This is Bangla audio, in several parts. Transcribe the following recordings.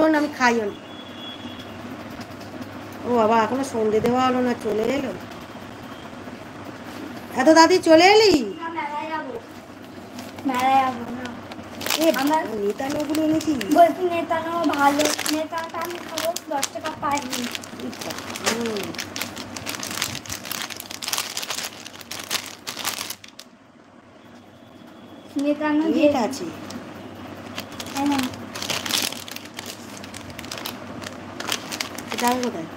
শোন আমি খাইও না। ও বাবা এখনো সন্ধে দেওয়া হলো না, চলে এলো এত দাদি, চলে এলি? মেলায় যাবো, মেলায় যাবো না আমার নেতানোগুলো এনেছি। বলছি নেতানো ভালো, নেতানোটা আমি খাবো, 10 টাকা পাইনি। নেতানো ডেট আছে। টাকা কোথায়?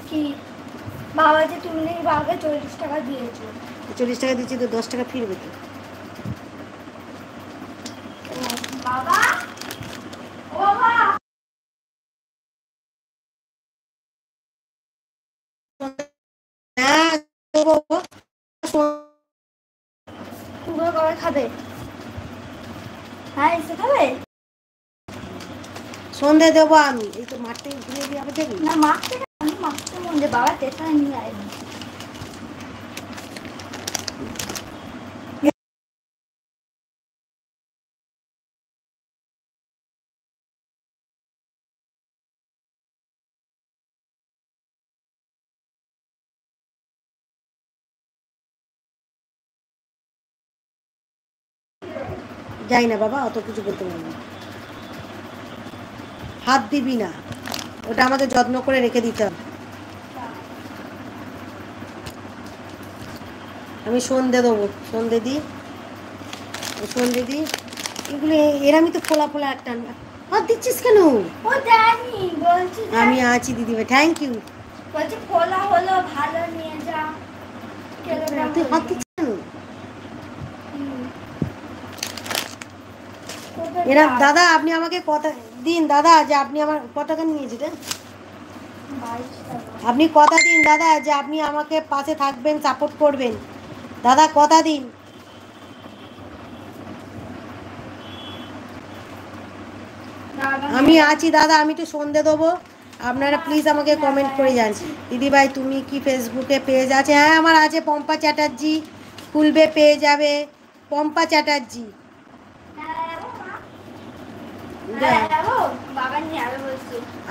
কি বাবা যে তুমি নাকি বাবাকে 40 টাকা দিয়েছো? 40 টাকা দিচ্ছি তো 10 টাকা ফিরবে তো। বাবা, ও বাবা, হ্যাঁ তুমি কবে খাবে? হ্যাঁ এসে খাবে? সন্ধে দেবো আমি, এই তো মাঠ থেকে ঘুরে দিয়ে আবার যাবি না মাছ থেকে, আমি মাছটা মধ্যে বাবা তেতায় নিয়ে আসবে। যাই না বাবা, অত কিছু বলতে পারবো না। হাত দিবি না, ওটা আমাকে যত্ন করে রেখে দিতে হবে। আমি সন্ধে দেবো, সন্ধে দিই, সন্ধে দিই এগুলো। এরামই তো ফোলা ফোলা একটা। হাত দিচ্ছিস কেন? ও জানি, বলছি আমি আছি দিদিভাই, থ্যাংক ইউ। বলছি খোলা হলো ভালো, নিয়ে যা। তুই হাত দিচ্ছিস কেন? এরা দাদা আপনি আমাকে কথা দিন দাদা, যে আপনি আমার কত টাকা নিয়েছিলেন? আপনি কথা দিন দাদা যে আপনি আমাকে পাশে থাকবেন, সাপোর্ট করবেন। দাদা কথা দিন। আমি আছি দাদা, আমি একটু সন্ধে দেবো, আপনারা প্লিজ আমাকে কমেন্ট করে যান। দিদিভাই তুমি কি ফেসবুকে পেজ আছে? হ্যাঁ আমার আছে, পম্পা চ্যাটার্জি খুলবে, পেয়ে যাবে পম্পা চ্যাটার্জি।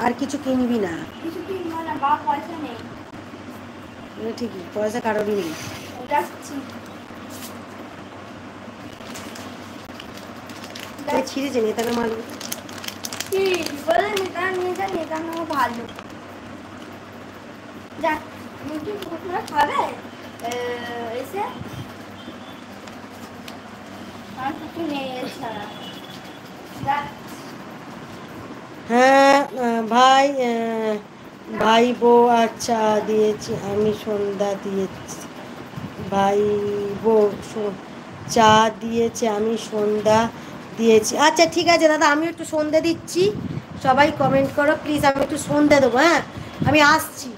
আর কিছু কিনবি না? ঠিকই, পয়সা কারোরই নেই। ছিঁড়েছে নেতানো মাল। ভালো যাক, খাবে এসে আর কিছু নেই এছাড়া। হ্যাঁ ভাই, ভাই বউ আচ্ছা দিয়েছি আমি, সন্ধ্যা দিয়েছি ভাই বউ, চা দিয়েছে আমি সন্ধ্যা দিয়েছি। আচ্ছা ঠিক আছে দাদা, আমি একটু সন্ধ্যে দিচ্ছি, সবাই কমেন্ট করো প্লিজ, আমি একটু সন্ধ্যে দেবো। হ্যাঁ আমি আসছি।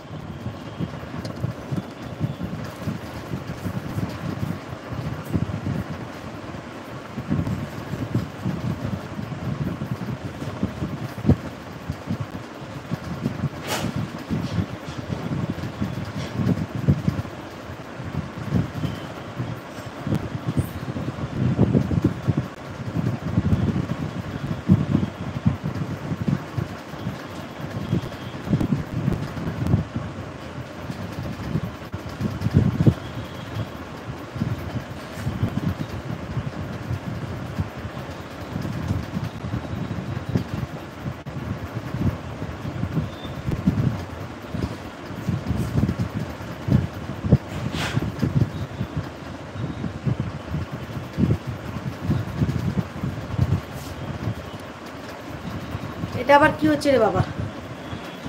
এটা আবার কি হচ্ছে রে বাবা?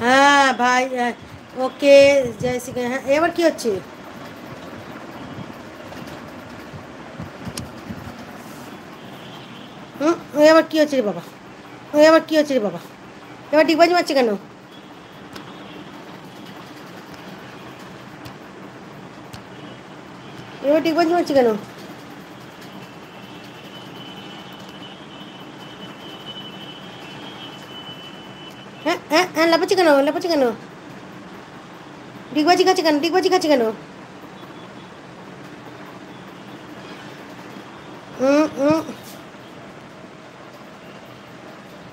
হ্যাঁ ভাই, ওকে জয় শ্রী, হ্যাঁ এবার কি হচ্ছে? ওই আবার কি হচ্ছে রে বাবা? ওই আবার কি হচ্ছে রে বাবা? এবার ডিগবাজি মারছে কেন? এবার ডিগবাজি মারছে কেন? হ্যাঁ হ্যাঁ হ্যাঁ, লাপাচ্ছে কেন, লাপাচ্ছে কেন? ডিগবাজি খাচ্ছে কেন, ডিগবাজি খাচ্ছে কেন? হুম হুম